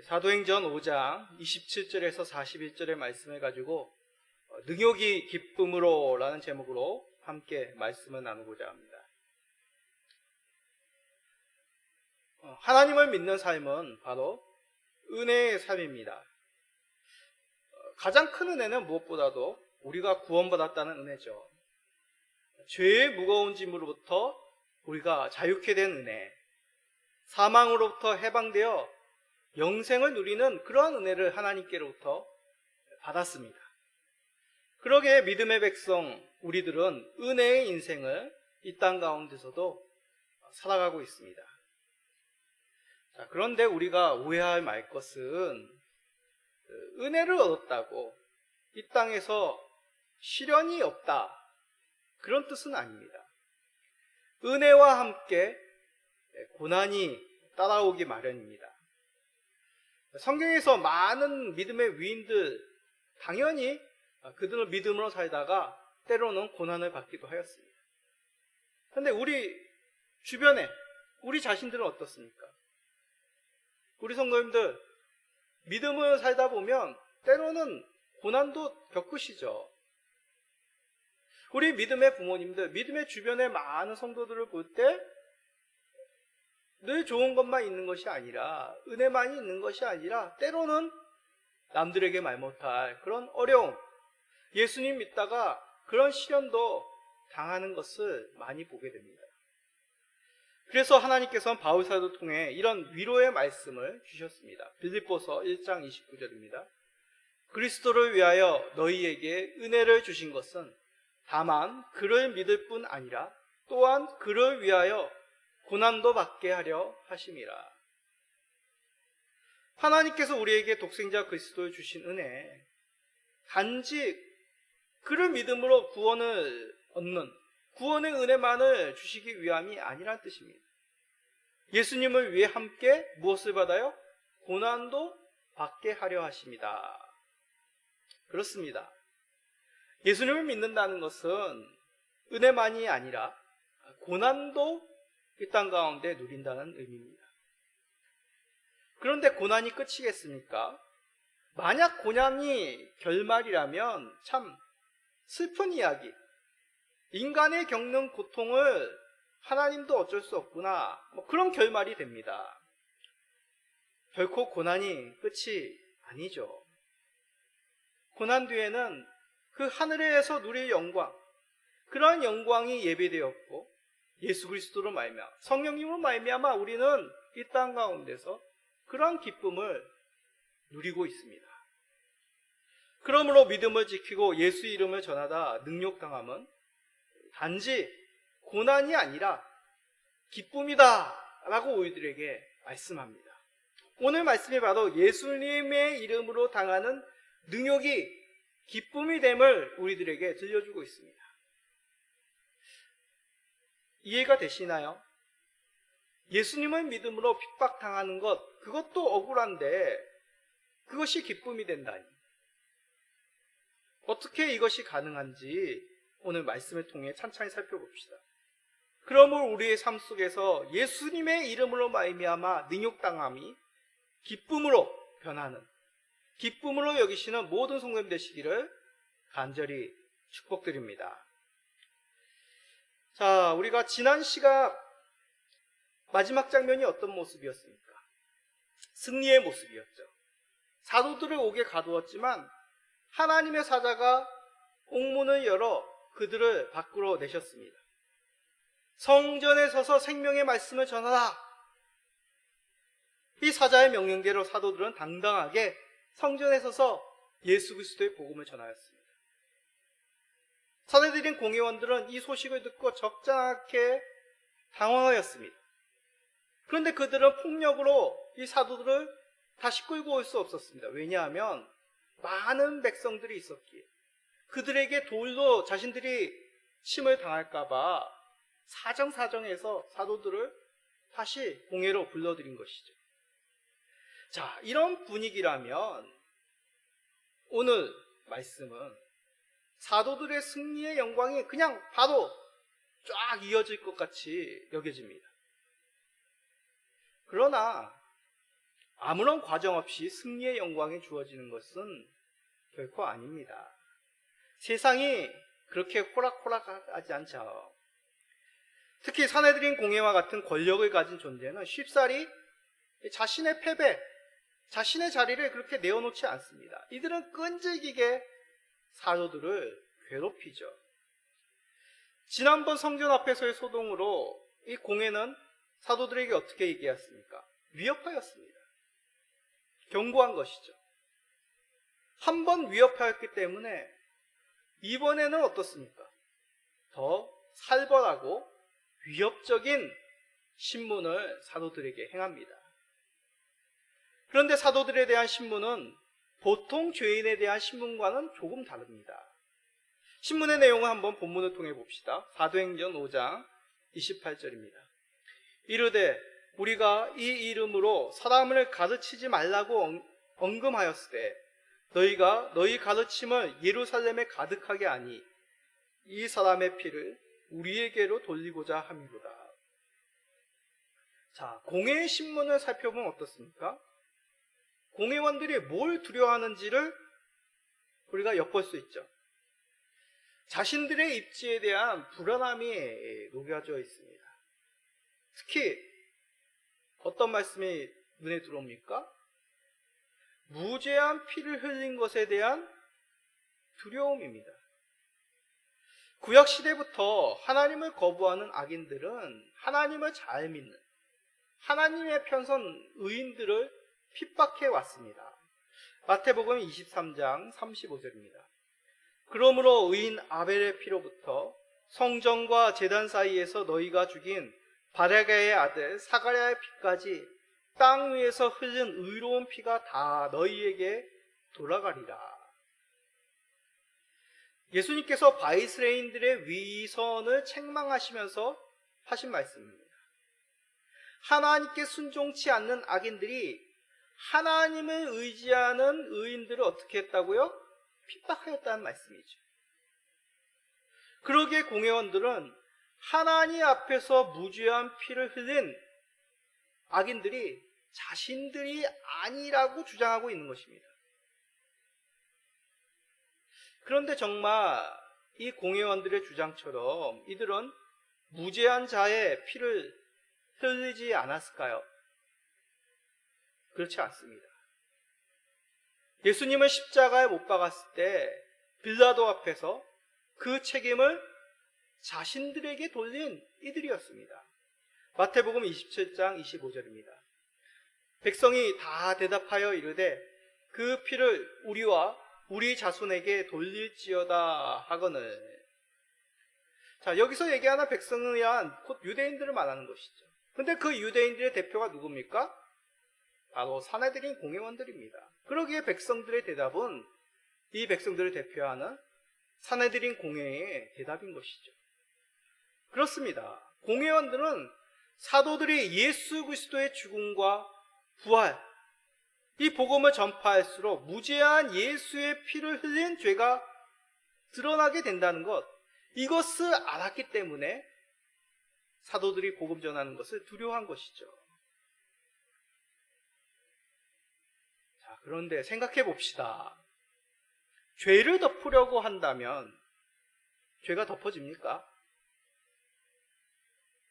사도행전 5장 27절에서 41절의 말씀을 가지고 능욕이 기쁨으로 라는 제목으로 함께 말씀을 나누고자 합니다. 하나님을 믿는 삶은 바로 은혜의 삶입니다. 가장 큰 은혜는 무엇보다도 우리가 구원받았다는 은혜죠. 죄의 무거운 짐으로부터 우리가 자유케 된 은혜, 사망으로부터 해방되어 영생을 누리는 그러한 은혜를 하나님께로부터 받았습니다. 그러기에 믿음의 백성 우리들은 은혜의 인생을 이 땅 가운데서도 살아가고 있습니다. 그런데 우리가 오해할 말 것은 은혜를 얻었다고 이 땅에서 시련이 없다, 그런 뜻은 아닙니다. 은혜와 함께 고난이 따라오기 마련입니다. 성경에서 많은 믿음의 위인들, 당연히 그들은 믿음으로 살다가 때로는 고난을 받기도 하였습니다. 그런데 우리 주변에 우리 자신들은 어떻습니까? 우리 성도님들 믿음을 살다 보면 때로는 고난도 겪으시죠. 우리 믿음의 부모님들, 믿음의 주변의 많은 성도들을 볼 때 늘 좋은 것만 있는 것이 아니라, 은혜만이 있는 것이 아니라 때로는 남들에게 말 못할 그런 어려움, 예수님 믿다가 그런 시련도 당하는 것을 많이 보게 됩니다. 그래서 하나님께서는 바울 사도를 통해 이런 위로의 말씀을 주셨습니다. 빌립보서 1장 29절입니다. 그리스도를 위하여 너희에게 은혜를 주신 것은 다만 그를 믿을 뿐 아니라 또한 그를 위하여 고난도 받게 하려 하심이라. 하나님께서 우리에게 독생자 그리스도를 주신 은혜, 단지 그를 믿음으로 구원을 얻는 구원의 은혜만을 주시기 위함이 아니란 뜻입니다. 예수님을 위해 함께 무엇을 받아요? 고난도 받게 하려 하십니다. 그렇습니다. 예수님을 믿는다는 것은 은혜만이 아니라 고난도 이 땅 가운데 누린다는 의미입니다. 그런데 고난이 끝이겠습니까? 만약 고난이 결말이라면 참 슬픈 이야기, 인간의 겪는 고통을 하나님도 어쩔 수 없구나, 그런 결말이 됩니다. 결코 고난이 끝이 아니죠. 고난 뒤에는 그 하늘에서 누릴 영광, 그러한 영광이 예배되었고 예수 그리스도로 말미암아, 성령님으로 말미암아 우리는 이 땅 가운데서 그러한 기쁨을 누리고 있습니다. 그러므로 믿음을 지키고 예수 이름을 전하다 능욕당함은 단지 고난이 아니라 기쁨이다 라고 우리들에게 말씀합니다. 오늘 말씀이 바로 예수님의 이름으로 당하는 능욕이 기쁨이 됨을 우리들에게 들려주고 있습니다. 이해가 되시나요? 예수님을 믿음으로 핍박당하는 것, 그것도 억울한데 그것이 기쁨이 된다니. 어떻게 이것이 가능한지 오늘 말씀을 통해 찬찬히 살펴봅시다. 그러므로 우리의 삶 속에서 예수님의 이름으로 말미암아 능욕당함이 기쁨으로 변하는, 기쁨으로 여기시는 모든 성도님 되시기를 간절히 축복드립니다. 자, 우리가 지난 시각 마지막 장면이 어떤 모습이었습니까? 승리의 모습이었죠. 사도들을 옥에 가두었지만 하나님의 사자가 옥문을 열어 그들을 밖으로 내셨습니다. 성전에 서서 생명의 말씀을 전하라. 이 사자의 명령대로 사도들은 당당하게 성전에 서서 예수 그리스도의 복음을 전하였습니다. 사도들인 공회원들은 이 소식을 듣고 적잖게 당황하였습니다. 그런데 그들은 폭력으로 이 사도들을 다시 끌고 올 수 없었습니다. 왜냐하면 많은 백성들이 있었기에 그들에게 돌로 자신들이 침을 당할까봐 사정사정해서 사도들을 다시 공회로 불러들인 것이죠. 자, 이런 분위기라면 오늘 말씀은 사도들의 승리의 영광이 그냥 바로 쫙 이어질 것 같이 여겨집니다. 그러나 아무런 과정 없이 승리의 영광이 주어지는 것은 결코 아닙니다. 세상이 그렇게 호락호락하지 않죠. 특히 사내들인 공회와 같은 권력을 가진 존재는 쉽사리 자신의 패배, 자신의 자리를 그렇게 내어놓지 않습니다. 이들은 끈질기게 사도들을 괴롭히죠. 지난번 성전 앞에서의 소동으로 이 공회는 사도들에게 어떻게 얘기했습니까? 위협하였습니다. 경고한 것이죠. 한 번 위협하였기 때문에 이번에는 어떻습니까? 더 살벌하고 위협적인 신문을 사도들에게 행합니다. 그런데 사도들에 대한 신문은 보통 죄인에 대한 신문과는 조금 다릅니다. 신문의 내용을 한번 본문을 통해 봅시다. 사도행전 5장 28절입니다. 이르되 우리가 이 이름으로 사람을 가르치지 말라고 언금하였으되 너희가 너희 가르침을 예루살렘에 가득하게 하니 이 사람의 피를 우리에게로 돌리고자 함이로다. 자, 공회의 신문을 살펴보면 어떻습니까? 공회원들이 뭘 두려워하는지를 우리가 엿볼 수 있죠. 자신들의 입지에 대한 불안함이 녹여져 있습니다. 특히 어떤 말씀이 눈에 들어옵니까? 무죄한 피를 흘린 것에 대한 두려움입니다. 구약 시대부터 하나님을 거부하는 악인들은 하나님을 잘 믿는 하나님의 편선 의인들을 핍박해 왔습니다. 마태복음 23장 35절입니다. 그러므로 의인 아벨의 피로부터 성전과 제단 사이에서 너희가 죽인 바라게의 아들 사가랴의 피까지 땅 위에서 흘린 의로운 피가 다 너희에게 돌아가리라. 예수님께서 바이스레인들의 위선을 책망하시면서 하신 말씀입니다. 하나님께 순종치 않는 악인들이 하나님을 의지하는 의인들을 어떻게 했다고요? 핍박하였다는 말씀이죠. 그러기에 공회원들은 하나님 앞에서 무죄한 피를 흘린 악인들이 자신들이 아니라고 주장하고 있는 것입니다. 그런데 정말 이 공회원들의 주장처럼 이들은 무죄한 자의 피를 흘리지 않았을까요? 그렇지 않습니다. 예수님을 십자가에 못 박았을 때 빌라도 앞에서 그 책임을 자신들에게 돌린 이들이었습니다. 마태복음 27장 25절입니다. 백성이 다 대답하여 이르되 그 피를 우리와 우리 자손에게 돌릴지어다 하거늘. 자, 여기서 얘기하는 백성을 위한 곧 유대인들을 말하는 것이죠. 근데 그 유대인들의 대표가 누굽니까? 바로 사내들인 공회원들입니다. 그러기에 백성들의 대답은 이 백성들을 대표하는 사내들인 공회의 대답인 것이죠. 그렇습니다. 공회원들은 사도들이 예수 그리스도의 죽음과 부활, 이 복음을 전파할수록 무죄한 예수의 피를 흘린 죄가 드러나게 된다는 것, 이것을 알았기 때문에 사도들이 복음 전하는 것을 두려워한 것이죠. 자, 그런데 생각해 봅시다. 죄를 덮으려고 한다면 죄가 덮어집니까?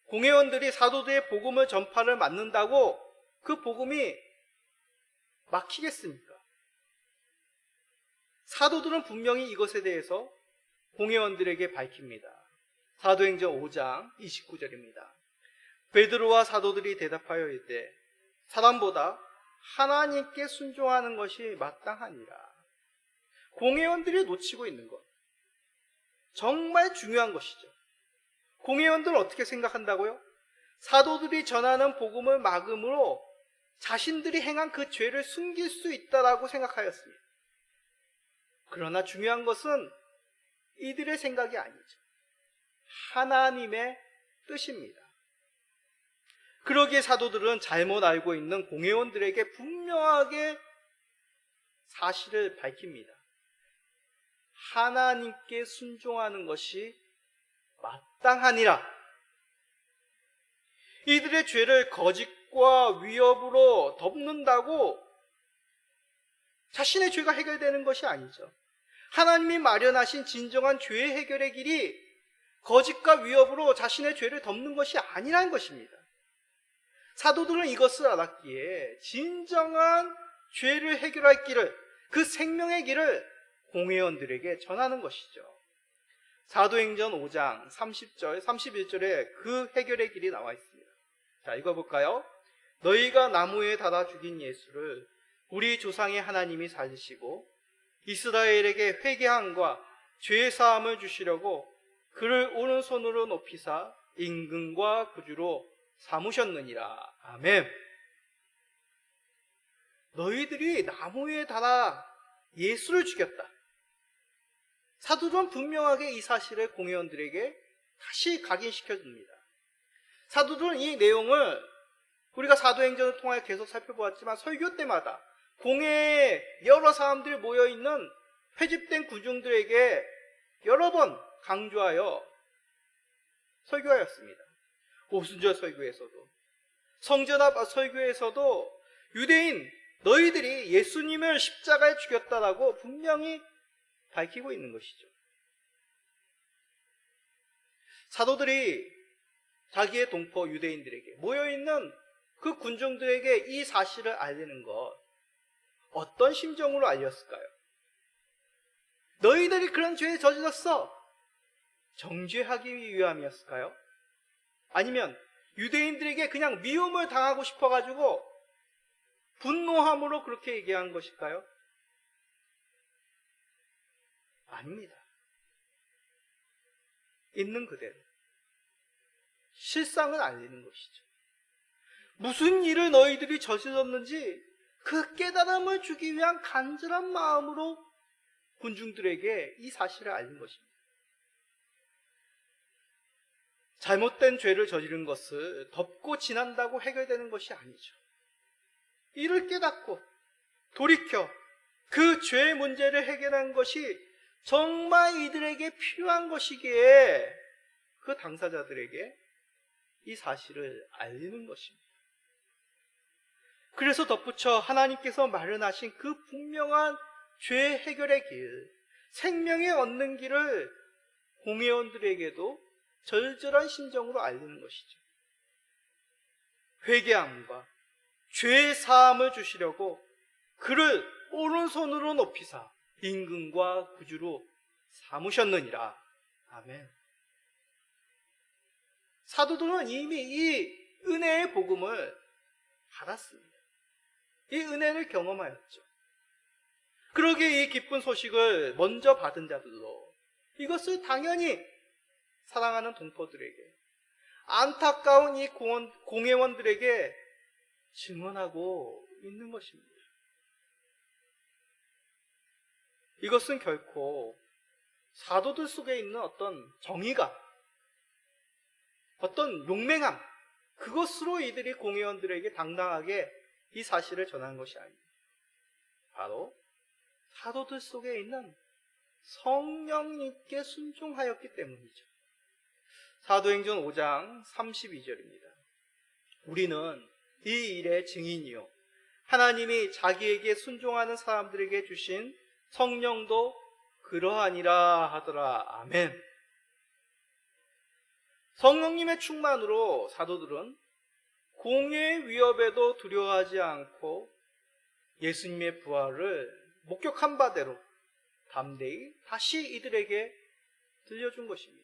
공회원들이 사도들의 복음을 전파를 맡는다고 그 복음이 막히겠습니까? 사도들은 분명히 이것에 대해서 공회원들에게 밝힙니다. 사도행전 5장 29절입니다. 베드로와 사도들이 대답하여 이르되 사람보다 하나님께 순종하는 것이 마땅하니라. 공회원들이 놓치고 있는 것, 정말 중요한 것이죠. 공회원들은 어떻게 생각한다고요? 사도들이 전하는 복음을 막음으로 자신들이 행한 그 죄를 숨길 수 있다라고 생각하였습니다. 그러나 중요한 것은 이들의 생각이 아니죠. 하나님의 뜻입니다. 그러기에 사도들은 잘못 알고 있는 공회원들에게 분명하게 사실을 밝힙니다. 하나님께 순종하는 것이 마땅하니라. 이들의 죄를 거짓과 위협으로 덮는다고 자신의 죄가 해결되는 것이 아니죠. 하나님이 마련하신 진정한 죄 해결의 길이 거짓과 위협으로 자신의 죄를 덮는 것이 아니라는 것입니다. 사도들은 이것을 알았기에 진정한 죄를 해결할 길을, 그 생명의 길을 공회원들에게 전하는 것이죠. 사도행전 5장 30절, 31절에 그 해결의 길이 나와 있습니다. 자, 읽어볼까요? 너희가 나무에 달아 죽인 예수를 우리 조상의 하나님이 살리시고 이스라엘에게 회개함과 죄사함을 주시려고 그를 오른손으로 높이사 임금과 구주로 삼으셨느니라. 아멘. 너희들이 나무에 달아 예수를 죽였다. 사도들은 분명하게 이 사실을 공회원들에게 다시 각인시켜줍니다. 사도들은 이 내용을 우리가 사도행전을 통해 계속 살펴보았지만 설교 때마다 공회에 여러 사람들이 모여있는 회집된 군중들에게 여러 번 강조하여 설교하였습니다. 오순절 설교에서도, 성전 앞 설교에서도 유대인 너희들이 예수님을 십자가에 죽였다라고 분명히 밝히고 있는 것이죠. 사도들이 자기의 동포 유대인들에게, 모여있는 그 군중들에게 이 사실을 알리는 것, 어떤 심정으로 알렸을까요? 너희들이 그런 죄에 저질렀어, 정죄하기 위함이었을까요? 아니면 유대인들에게 그냥 미움을 당하고 싶어가지고 분노함으로 그렇게 얘기한 것일까요? 아닙니다. 있는 그대로 실상을 알리는 것이죠. 무슨 일을 너희들이 저질렀는지 그 깨달음을 주기 위한 간절한 마음으로 군중들에게 이 사실을 알린 것입니다. 잘못된 죄를 저지른 것을 덮고 지난다고 해결되는 것이 아니죠. 이를 깨닫고 돌이켜 그 죄의 문제를 해결한 것이 정말 이들에게 필요한 것이기에 그 당사자들에게 이 사실을 알리는 것입니다. 그래서 덧붙여 하나님께서 마련하신 그 분명한 죄 해결의 길, 생명에 얻는 길을 공회원들에게도 절절한 심정으로 알리는 것이죠. 회개함과 죄 사함을 주시려고 그를 오른손으로 높이사 임금과 구주로 삼으셨느니라. 아멘. 사도들은 이미 이 은혜의 복음을 받았습니다. 이 은혜를 경험하였죠. 그러기에 이 기쁜 소식을 먼저 받은 자들도 이것을 당연히 사랑하는 동포들에게, 안타까운 이 공회원들에게 증언하고 있는 것입니다. 이것은 결코 사도들 속에 있는 어떤 정의감, 어떤 용맹함, 그것으로 이들이 공회원들에게 당당하게 이 사실을 전한 것이 아닙니다. 바로 사도들 속에 있는 성령님께 순종하였기 때문이죠. 사도행전 5장 32절입니다. 우리는 이 일의 증인이요 하나님이 자기에게 순종하는 사람들에게 주신 성령도 그러하니라 하더라. 아멘. 성령님의 충만으로 사도들은 공의의 위협에도 두려워하지 않고 예수님의 부활을 목격한 바대로 담대히 다시 이들에게 들려준 것입니다.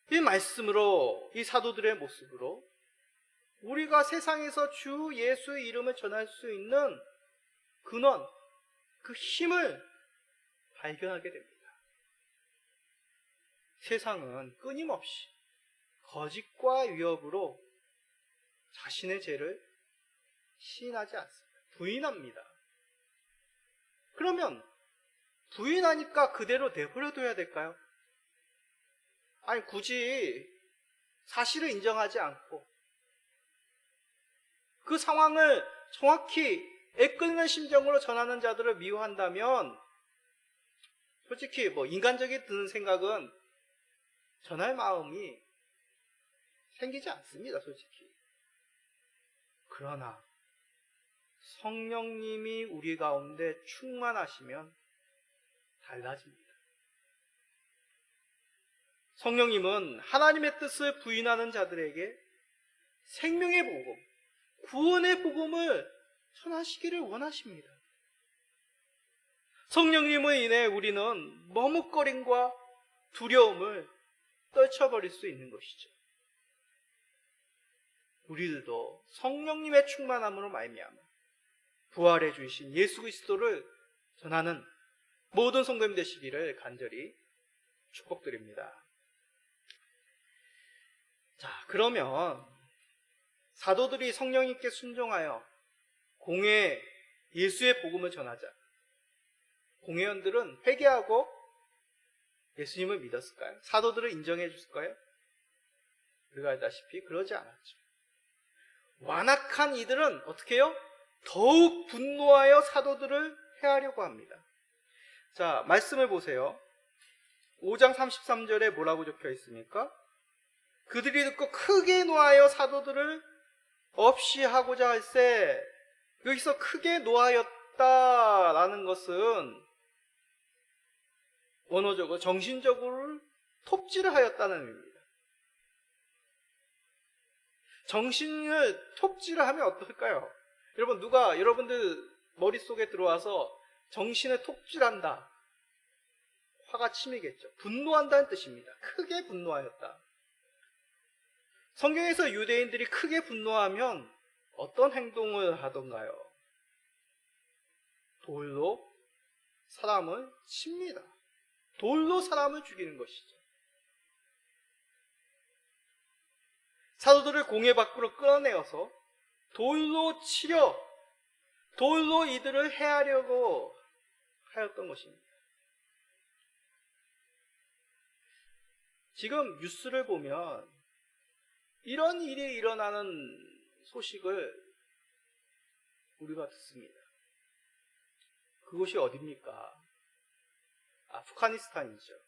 이 말씀으로, 이 사도들의 모습으로 우리가 세상에서 주 예수의 이름을 전할 수 있는 근원, 그 힘을 발견하게 됩니다. 세상은 끊임없이 거짓과 위협으로 자신의 죄를 시인하지 않습니다. 부인합니다. 그러면 부인하니까 그대로 내버려둬야 될까요? 아니, 굳이 사실을 인정하지 않고 그 상황을 정확히 애끓는 심정으로 전하는 자들을 미워한다면 솔직히 인간적인 드는 생각은 전할 마음이 생기지 않습니다, 솔직히. 그러나 성령님이 우리 가운데 충만하시면 달라집니다. 성령님은 하나님의 뜻을 부인하는 자들에게 생명의 복음, 구원의 복음을 전하시기를 원하십니다. 성령님으로 인해 우리는 머뭇거림과 두려움을 떨쳐버릴 수 있는 것이죠. 우리들도 성령님의 충만함으로 말미암아 부활해 주신 예수 그리스도를 전하는 모든 성도님 되시기를 간절히 축복드립니다. 자, 그러면 사도들이 성령님께 순종하여 공회 예수의 복음을 전하자. 공회원들은 회개하고 예수님을 믿었을까요? 사도들을 인정해 줬을까요? 우리가 알다시피 그러지 않았죠. 완악한 이들은 어떻게 해요? 더욱 분노하여 사도들을 해하려고 합니다. 자, 말씀을 보세요. 5장 33절에 뭐라고 적혀 있습니까? 그들이 듣고 크게 노하여 사도들을 없이 하고자 할세. 여기서 크게 노하였다라는 것은 원어적으로 정신적으로 톱질을 하였다는 의미입니다. 정신을 톱질을 하면 어떨까요? 여러분, 누가 여러분들 머릿속에 들어와서 정신을 톱질한다. 화가 치미겠죠. 분노한다는 뜻입니다. 크게 분노하였다. 성경에서 유대인들이 크게 분노하면 어떤 행동을 하던가요? 돌로 사람을 칩니다. 돌로 사람을 죽이는 것이죠. 사도들을 공회 밖으로 끌어내어서 돌로 치려, 돌로 이들을 해하려고 하였던 것입니다. 지금 뉴스를 보면 이런 일이 일어나는 소식을 우리가 듣습니다. 그곳이 어디입니까? 아프가니스탄이죠.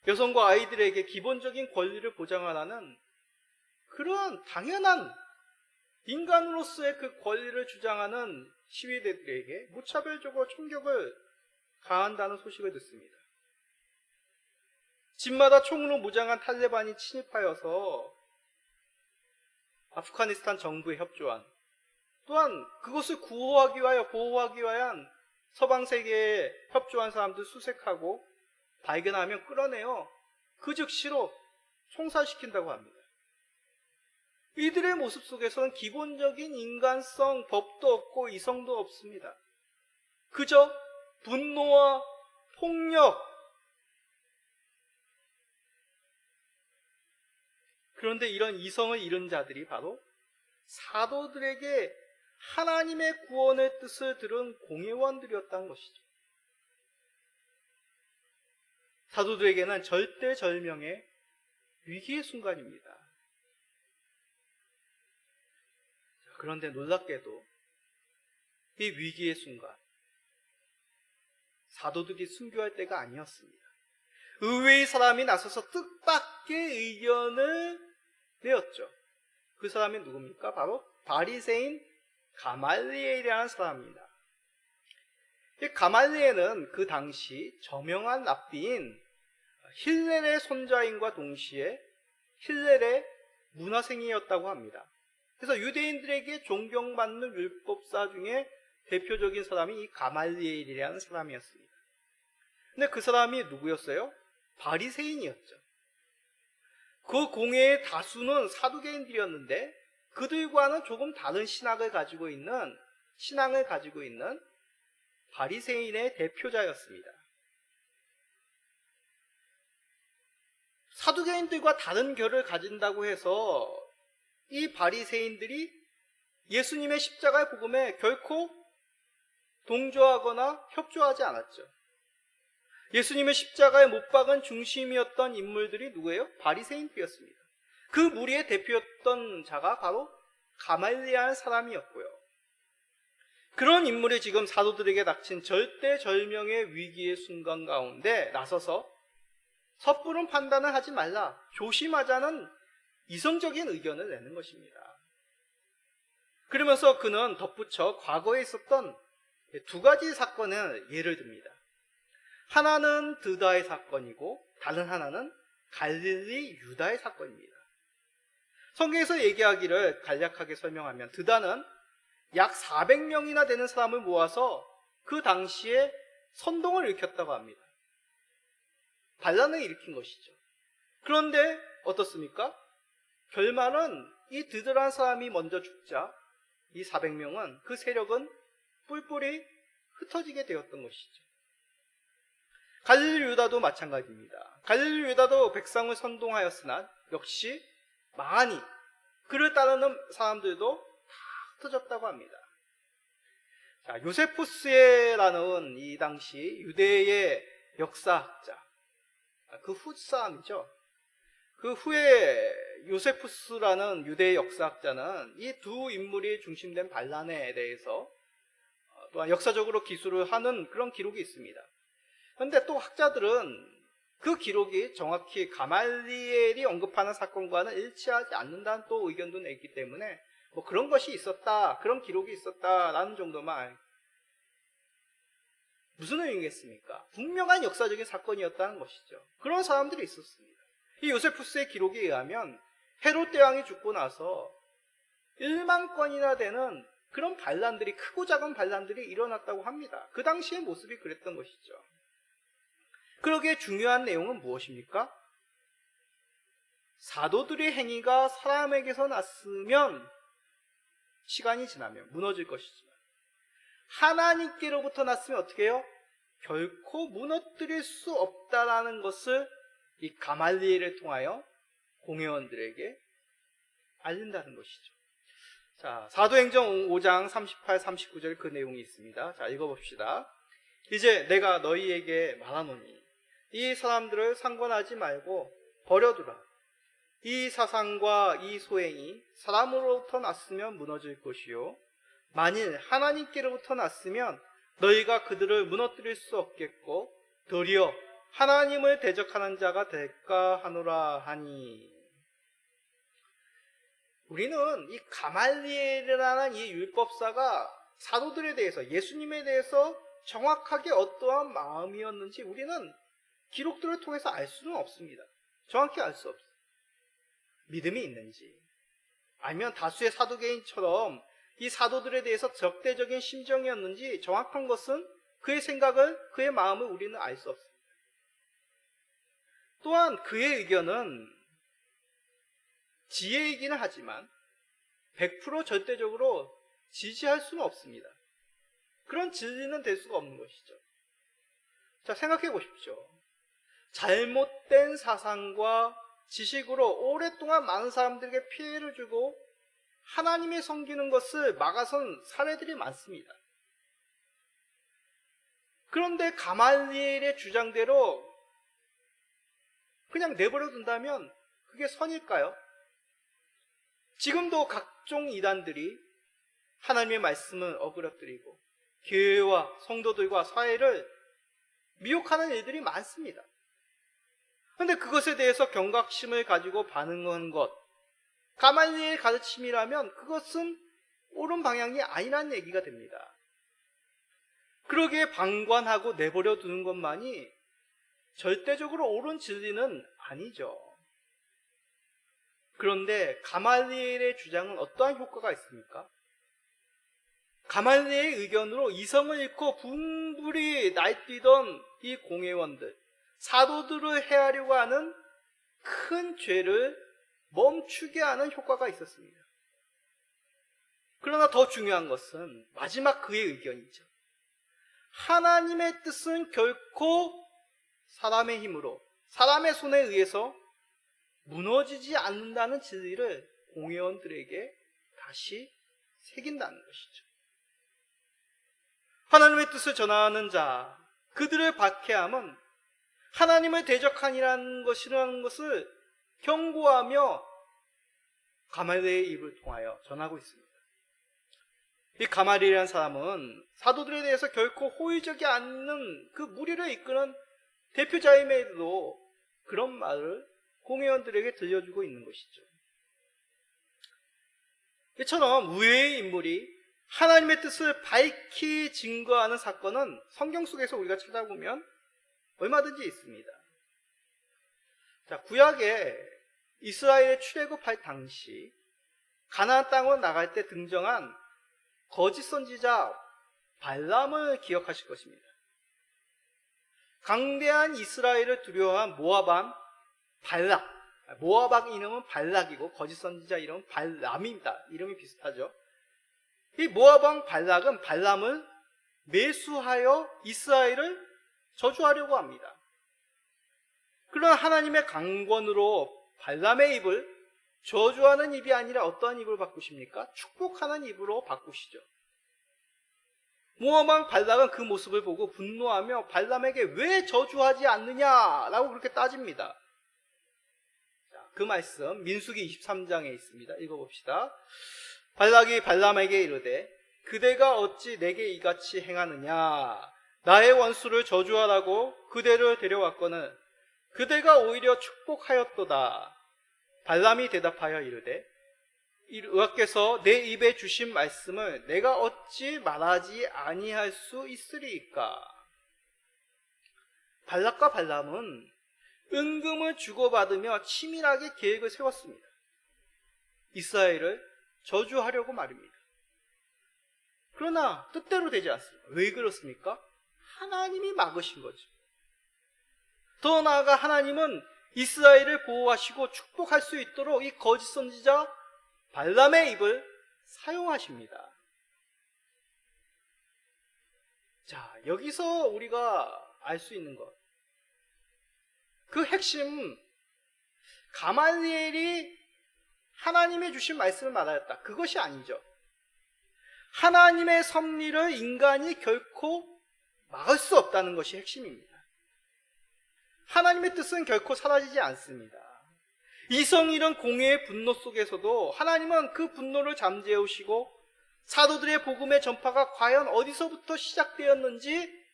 여성과 아이들에게 기본적인 권리를 보장하라는 그러한 당연한 인간으로서의 그 권리를 주장하는 시위대들에게 무차별적으로 총격을 가한다는 소식을 듣습니다. 집마다 총으로 무장한 탈레반이 침입하여서 아프가니스탄 정부에 협조한, 또한 그것을 구호하기 위하여 보호하기 위한 서방 세계에 협조한 사람들 수색하고 발견하면 끌어내어 그 즉시로 총살시킨다고 합니다. 이들의 모습 속에서는 기본적인 인간성, 법도 없고 이성도 없습니다. 그저 분노와 폭력. 그런데 이런 이성을 잃은 자들이 바로 사도들에게 하나님의 구원의 뜻을 들은 공회원들이었다는 것이죠. 사도들에게는 절대절명의 위기의 순간입니다. 그런데 놀랍게도 이 위기의 순간, 사도들이 순교할 때가 아니었습니다. 의외의 사람이 나서서 뜻밖의 의견을 내었죠. 그 사람이 누굽니까? 바로 바리새인 가말리엘이라는 사람입니다. 이 가말리엘은 그 당시 저명한 랍비인 힐렐의 손자인과 동시에 힐렐의 문화생이었다고 합니다. 그래서 유대인들에게 존경받는 율법사 중에 대표적인 사람이 이 가말리엘이라는 사람이었습니다. 근데 그 사람이 누구였어요? 바리새인이었죠. 그 공회의 다수는 사두개인들이었는데 그들과는 조금 다른 신앙을 가지고 있는 바리새인의 대표자였습니다. 사두개인들과 다른 결을 가진다고 해서 이 바리새인들이 예수님의 십자가의 복음에 결코 동조하거나 협조하지 않았죠. 예수님의 십자가에 못 박은 중심이었던 인물들이 누구예요? 바리새인들이었습니다. 그 무리의 대표였던 자가 바로 가말리엘 사람이었고요. 그런 인물이 지금 사도들에게 닥친 절대절명의 위기의 순간 가운데 나서서 섣부른 판단을 하지 말라. 조심하자는 이성적인 의견을 내는 것입니다. 그러면서 그는 덧붙여 과거에 있었던 두 가지 사건을 예를 듭니다. 하나는 드다의 사건이고 다른 하나는 갈릴리 유다의 사건입니다. 성경에서 얘기하기를 간략하게 설명하면 드다는 약 400명이나 되는 사람을 모아서 그 당시에 선동을 일으켰다고 합니다. 반란을 일으킨 것이죠. 그런데 어떻습니까? 결말은 이 드다라는 사람이 먼저 죽자 이 400명은 그 세력은 뿔뿔이 흩어지게 되었던 것이죠. 갈릴리 유다도 마찬가지입니다. 갈릴리 유다도 백성을 선동하였으나 역시 많이 그를 따르는 사람들도 다 흩어졌다고 합니다. 자, 요세푸스라는 이 당시 유대의 역사학자, 그 후사람이죠. 그 후에 요세푸스라는 유대의 역사학자는 이 두 인물이 중심된 반란에 대해서 또한 역사적으로 기술을 하는 그런 기록이 있습니다. 그런데 또 학자들은 그 기록이 정확히 가말리엘이 언급하는 사건과는 일치하지 않는다는 또 의견도 내기 때문에 뭐 그런 것이 있었다, 그런 기록이 있었다라는 정도만 무슨 의미겠습니까? 분명한 역사적인 사건이었다는 것이죠. 그런 사람들이 있었습니다. 이 요세푸스의 기록에 의하면 헤롯 대왕이 죽고 나서 1만 건이나 되는 그런 반란들이, 크고 작은 반란들이 일어났다고 합니다. 그 당시의 모습이 그랬던 것이죠. 그러기에 중요한 내용은 무엇입니까? 사도들의 행위가 사람에게서 났으면 시간이 지나면 무너질 것이지만 하나님께로부터 났으면 어떻게 해요? 결코 무너뜨릴 수 없다라는 것을 이 가말리엘을 통하여 공회원들에게 알린다는 것이죠. 자, 사도행전 5장 38, 39절 그 내용이 있습니다. 자, 읽어봅시다. 이제 내가 너희에게 말하노니 이 사람들을 상관하지 말고 버려두라. 이 사상과 이 소행이 사람으로부터 났으면 무너질 것이요 만일 하나님께로부터 났으면 너희가 그들을 무너뜨릴 수 없겠고 도리어 하나님을 대적하는 자가 될까 하노라 하니. 우리는 이 가말리엘이라는 이 율법사가 사도들에 대해서, 예수님에 대해서 정확하게 어떠한 마음이었는지 우리는 기록들을 통해서 알 수는 없습니다. 정확히 알 수 없어요. 믿음이 있는지, 아니면 다수의 사도계인처럼 이 사도들에 대해서 적대적인 심정이었는지 정확한 것은 그의 생각을, 그의 마음을 우리는 알 수 없습니다. 또한 그의 의견은 지혜이기는 하지만 100% 절대적으로 지지할 수는 없습니다. 그런 진리는 될 수가 없는 것이죠. 자, 생각해 보십시오. 잘못된 사상과 지식으로 오랫동안 많은 사람들에게 피해를 주고 하나님의 섬기는 것을 막아선 사례들이 많습니다. 그런데 가말리엘의 주장대로 그냥 내버려 둔다면 그게 선일까요? 지금도 각종 이단들이 하나님의 말씀을 어그러뜨리고 교회와 성도들과 사회를 미혹하는 일들이 많습니다. 그런데 그것에 대해서 경각심을 가지고 반응한 것, 가말리엘 가르침이라면 그것은 옳은 방향이 아니라는 얘기가 됩니다. 그러기에 방관하고 내버려 두는 것만이 절대적으로 옳은 진리는 아니죠. 그런데 가말리엘의 주장은 어떠한 효과가 있습니까? 가말리엘의 의견으로 이성을 잃고 분불이 날뛰던 이 공회원들, 사도들을 해하려고 하는 큰 죄를 멈추게 하는 효과가 있었습니다. 그러나 더 중요한 것은 마지막 그의 의견이죠. 하나님의 뜻은 결코 사람의 힘으로, 사람의 손에 의해서 무너지지 않는다는 진리를 공회원들에게 다시 새긴다는 것이죠. 하나님의 뜻을 전하는 자, 그들을 박해함은 하나님을 대적하니라는 것을 경고하며 가말리엘의 입을 통하여 전하고 있습니다. 이 가말리엘이라는 사람은 사도들에 대해서 결코 호의적이 않는 그 무리를 이끄는 대표자임에도 그런 말을 공회원들에게 들려주고 있는 것이죠. 이처럼 우회의 인물이 하나님의 뜻을 밝히 증거하는 사건은 성경 속에서 우리가 찾아보면 얼마든지 있습니다. 자, 구약에 이스라엘의 출애굽할 당시 가나안 땅으로 나갈 때 등장한 거짓 선지자 발람을 기억하실 것입니다. 강대한 이스라엘을 두려워한 모압왕 발락, 모압왕 이름은 발락이고 거짓 선지자 이름은 발람입니다. 이름이 비슷하죠. 이 모압왕 발락은 발람을 매수하여 이스라엘을 저주하려고 합니다. 그러나 하나님의 강권으로 발람의 입을 저주하는 입이 아니라 어떠한 입을 바꾸십니까? 축복하는 입으로 바꾸시죠. 모압왕 발락은 그 모습을 보고 분노하며 발람에게 왜 저주하지 않느냐라고 그렇게 따집니다. 자, 그 말씀 민수기 23장에 있습니다. 읽어봅시다. 발락이 발람에게 이르되 그대가 어찌 내게 이같이 행하느냐? 나의 원수를 저주하라고 그대를 데려왔거늘 그대가 오히려 축복하였도다. 발람이 대답하여 이르되 여호와께서 내 입에 주신 말씀을 내가 어찌 말하지 아니할 수 있으리이까? 발락과 발람은 은금을 주고받으며 치밀하게 계획을 세웠습니다. 이스라엘을 저주하려고 말입니다. 그러나 뜻대로 되지 않습니다. 왜 그렇습니까? 하나님이 막으신 거죠. 더 나아가 하나님은 이스라엘을 보호하시고 축복할 수 있도록 이 거짓 선지자 발람의 입을 사용하십니다. 자, 여기서 우리가 알 수 있는 것. 그 핵심, 가말리엘이 하나님의 주신 말씀을 말하였다. 그것이 아니죠. 하나님의 섭리를 인간이 결코 막을 수 없다는 것이 핵심입니다. 하나님의 뜻은 결코 사라지지 않습니다. 이성이란 공회의 분노 속에서도 하나님은 그 분노를 잠재우시고 사도들의 복음의 전파가 과연 어디서부터 시작되었는지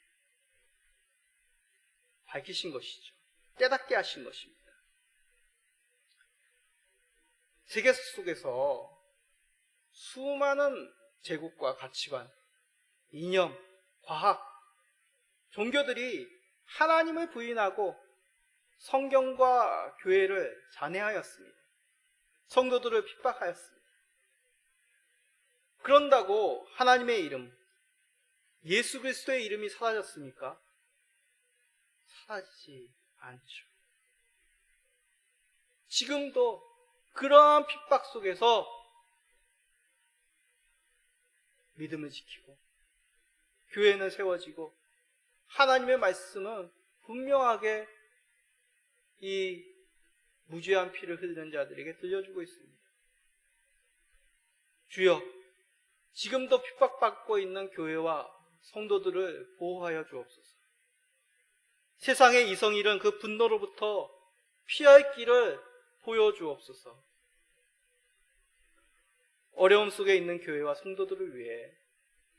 밝히신 것이죠. 깨닫게 하신 것입니다. 세계 속에서 수많은 제국과 가치관, 이념, 과학, 종교들이 하나님을 부인하고 성경과 교회를 잔해하였습니다. 성도들을 핍박하였습니다. 그런다고 하나님의 이름, 예수 그리스도의 이름이 사라졌습니까? 사라지지 않죠. 지금도 그러한 핍박 속에서 믿음을 지키고 교회는 세워지고 하나님의 말씀은 분명하게 이 무죄한 피를 흘리는 자들에게 들려주고 있습니다. 주여, 지금도 핍박받고 있는 교회와 성도들을 보호하여 주옵소서. 세상의 이성일은 그 분노로부터 피할 길을 보여주옵소서. 어려움 속에 있는 교회와 성도들을 위해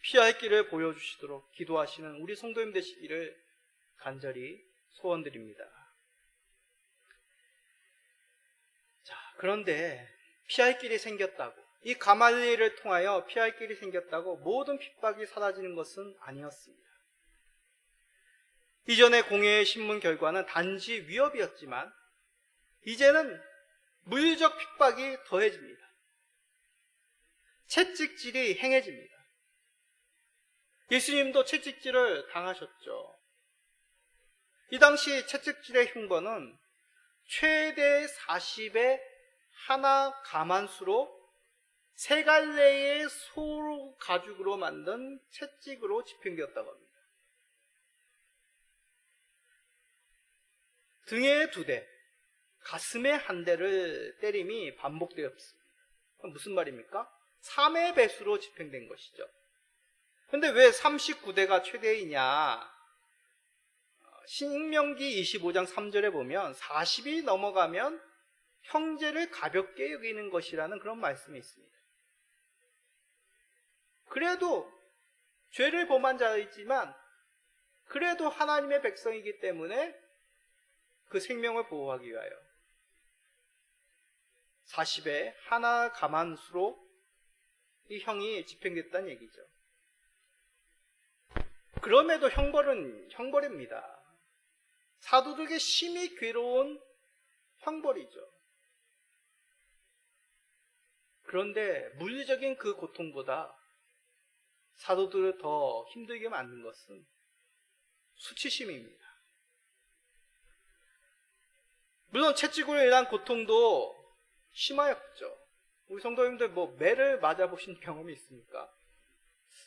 피할 길을 보여주시도록 기도하시는 우리 성도님 되시기를 간절히 소원드립니다. 자, 그런데 피할 길이 생겼다고, 이 가말리엘을 통하여 피할 길이 생겼다고 모든 핍박이 사라지는 것은 아니었습니다. 이전의 공회의 신문 결과는 단지 위협이었지만 이제는 물리적 핍박이 더해집니다. 채찍질이 행해집니다. 예수님도 채찍질을 당하셨죠. 이 당시 채찍질의 흉보는 최대 40의 하나 가만수로 3갈래의 소 가죽으로 만든 채찍으로 집행되었다고 합니다. 등에 2대, 가슴에 1대를 때림이 반복되었습니다. 그럼 무슨 말입니까? 3의 배수로 집행된 것이죠. 근데 왜 39대가 최대이냐? 신명기 25장 3절에 보면 40이 넘어가면 형제를 가볍게 여기는 것이라는 그런 말씀이 있습니다. 그래도 죄를 범한 자이지만 그래도 하나님의 백성이기 때문에 그 생명을 보호하기 위하여 40에 하나 가만수로 이 형이 집행됐다는 얘기죠. 그럼에도 형벌은 형벌입니다. 사도들에게 심히 괴로운 형벌이죠. 그런데 물리적인 그 고통보다 사도들을 더 힘들게 만든 것은 수치심입니다. 물론 채찍으로 인한 고통도 심하였죠. 우리 성도님들 매를 맞아보신 경험이 있습니까?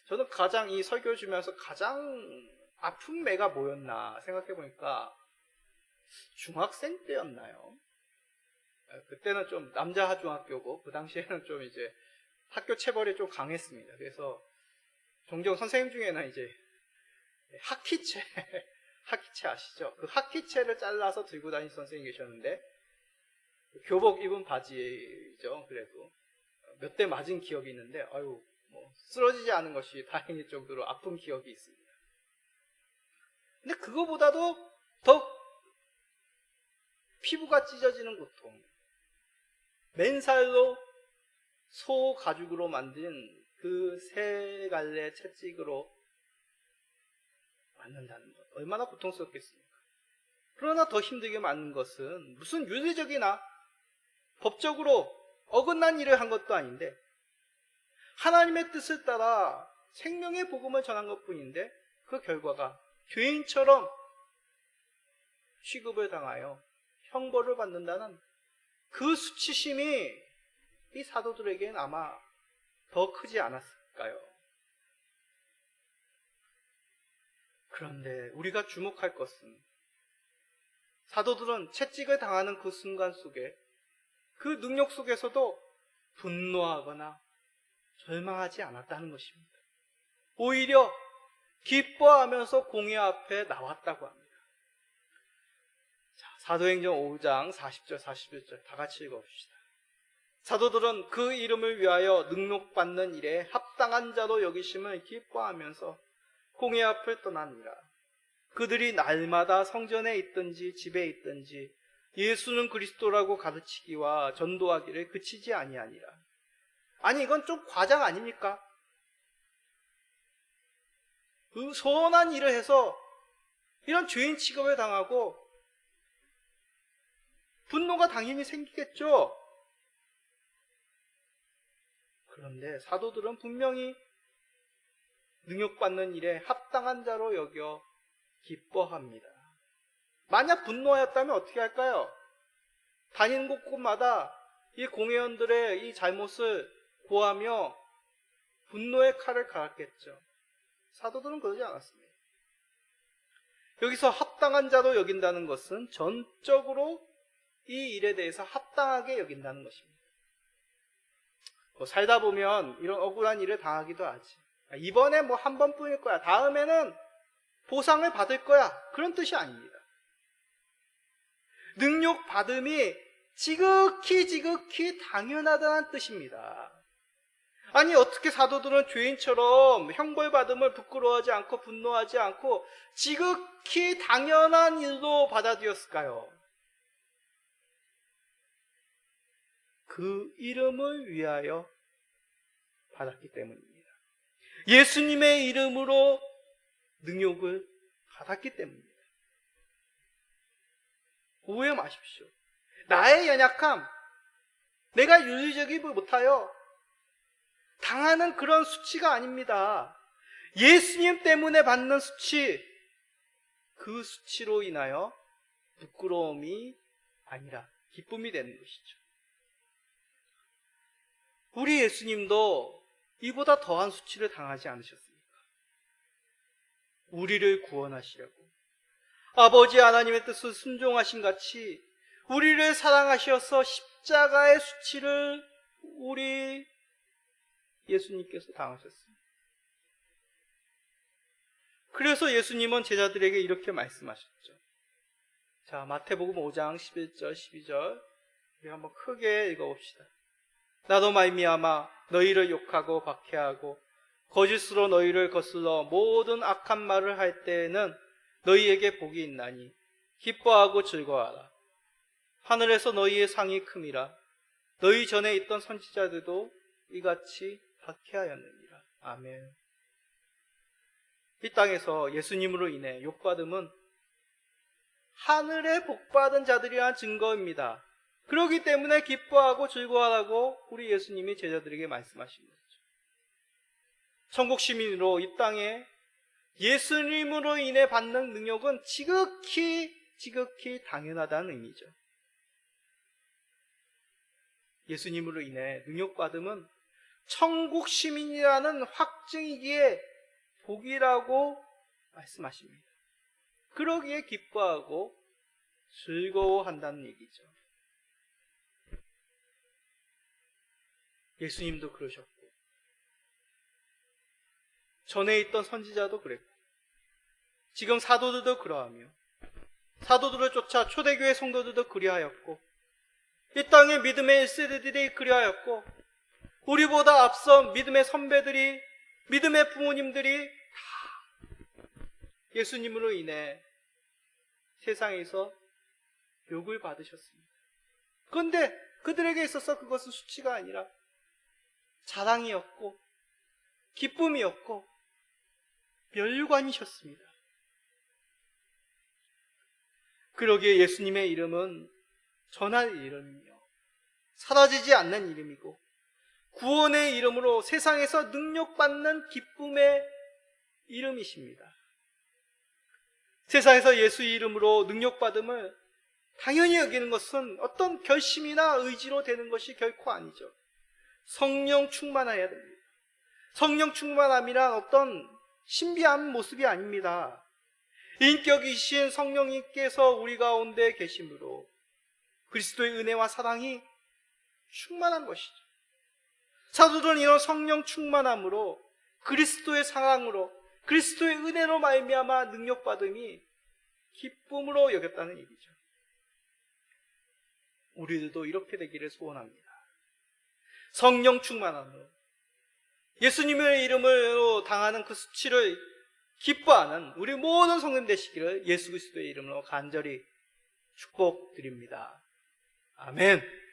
저는 가장 이 설교를 주면서 가장 아픈 매가 뭐였나 생각해보니까 중학생 때였나요? 그때는 좀 남자 중학교고 그 당시에는 좀 이제 학교 체벌이 좀 강했습니다. 그래서 종종 선생님 중에는 이제 학기채 아시죠? 그 학기채를 잘라서 들고 다니는 선생님이 계셨는데 교복 입은 바지죠. 그래도 몇 대 맞은 기억이 있는데 쓰러지지 않은 것이 다행일 정도로 아픈 기억이 있습니다. 근데 그거보다도 더 피부가 찢어지는 고통, 맨살로 소 가죽으로 만든 그 세 갈래 채찍으로 맞는다는 것, 얼마나 고통스럽겠습니까? 그러나 더 힘들게 맞는 것은 무슨 윤리적이나 법적으로 어긋난 일을 한 것도 아닌데 하나님의 뜻을 따라 생명의 복음을 전한 것뿐인데 그 결과가 죄인처럼 취급을 당하여 형벌을 받는다는 그 수치심이 이 사도들에게는 아마 더 크지 않았을까요? 그런데 우리가 주목할 것은 사도들은 채찍을 당하는 그 순간 속에 그 능력 속에서도 분노하거나 절망하지 않았다는 것입니다. 오히려 기뻐하면서 공회 앞에 나왔다고 합니다. 자, 사도행전 5장 40절 41절 다 같이 읽어봅시다. 사도들은 그 이름을 위하여 능력받는 일에 합당한 자로 여기심을 기뻐하면서 공회 앞을 떠나니라. 그들이 날마다 성전에 있든지 집에 있든지 예수는 그리스도라고 가르치기와 전도하기를 그치지 아니하니라. 아니 이건 좀 과장 아닙니까? 그 선한 일을 해서 이런 죄인 취급을 당하고 분노가 당연히 생기겠죠. 그런데 사도들은 분명히 능력받는 일에 합당한 자로 여겨 기뻐합니다. 만약 분노하였다면 어떻게 할까요? 다니는 곳곳마다 이 공회원들의 이 잘못을 고하며 분노의 칼을 갈았겠죠. 사도들은 그러지 않았습니다. 여기서 합당한 자로 여긴다는 것은 전적으로 이 일에 대해서 합당하게 여긴다는 것입니다. 살다 보면 이런 억울한 일을 당하기도 하지. 이번에 한 번뿐일 거야. 다음에는 보상을 받을 거야. 그런 뜻이 아닙니다. 능력 받음이 지극히 당연하다는 뜻입니다. 아니 어떻게 사도들은 죄인처럼 형벌받음을 부끄러워하지 않고 분노하지 않고 지극히 당연한 일로 받아들였을까요? 그 이름을 위하여 받았기 때문입니다. 예수님의 이름으로 능욕을 받았기 때문입니다. 오해 마십시오. 나의 연약함, 내가 윤리적이지 못하여 당하는 그런 수치가 아닙니다. 예수님 때문에 받는 수치, 그 수치로 인하여 부끄러움이 아니라 기쁨이 되는 것이죠. 우리 예수님도 이보다 더한 수치를 당하지 않으셨습니까? 우리를 구원하시려고 아버지 하나님의 뜻을 순종하신 같이 우리를 사랑하셔서 십자가의 수치를 우리 예수님께서 당하셨습니다. 그래서 예수님은 제자들에게 이렇게 말씀하셨죠. 자, 마태복음 5장 11절 12절 우리 한번 크게 읽어봅시다. 나도 말미암아 너희를 욕하고 박해하고 거짓으로 너희를 거슬러 모든 악한 말을 할 때에는 너희에게 복이 있나니 기뻐하고 즐거워하라. 하늘에서 너희의 상이 큼이라. 너희 전에 있던 선지자들도 이같이 박해하였느니라. 아멘. 이 땅에서 예수님으로 인해 욕받음은 하늘에 복받은 자들이란 증거입니다. 그렇기 때문에 기뻐하고 즐거워하라고 우리 예수님이 제자들에게 말씀하신 거죠. 천국 시민으로 이 땅에 예수님으로 인해 받는 능력은 지극히 당연하다는 의미죠. 예수님으로 인해 능력받음은 천국 시민이라는 확증이기에 복이라고 말씀하십니다. 그러기에 기뻐하고 즐거워한다는 얘기죠. 예수님도 그러셨고 전에 있던 선지자도 그랬고 지금 사도들도 그러하며 사도들을 쫓아 초대교회 성도들도 그리하였고 이 땅의 믿음의 1세대들이 그리하였고 우리보다 앞선 믿음의 선배들이 믿음의 부모님들이 다 예수님으로 인해 세상에서 욕을 받으셨습니다. 그런데 그들에게 있어서 그것은 수치가 아니라 자랑이었고 기쁨이었고 멸관이셨습니다. 그러기에 예수님의 이름은 전할 이름이며 사라지지 않는 이름이고 구원의 이름으로 세상에서 능력받는 기쁨의 이름이십니다. 세상에서 예수 이름으로 능력받음을 당연히 여기는 것은 어떤 결심이나 의지로 되는 것이 결코 아니죠. 성령 충만해야 됩니다. 성령 충만함이란 어떤 신비한 모습이 아닙니다. 인격이신 성령님께서 우리 가운데 계심으로 그리스도의 은혜와 사랑이 충만한 것이죠. 사도들은 이런 성령 충만함으로 그리스도의 사랑으로 그리스도의 은혜로 말미암아 능력받음이 기쁨으로 여겼다는 얘기죠. 우리들도 이렇게 되기를 소원합니다. 성령 충만함으로 예수님의 이름으로 당하는 그 수치를 기뻐하는 우리 모든 성도님 되시기를 예수 그리스도의 이름으로 간절히 축복드립니다. 아멘.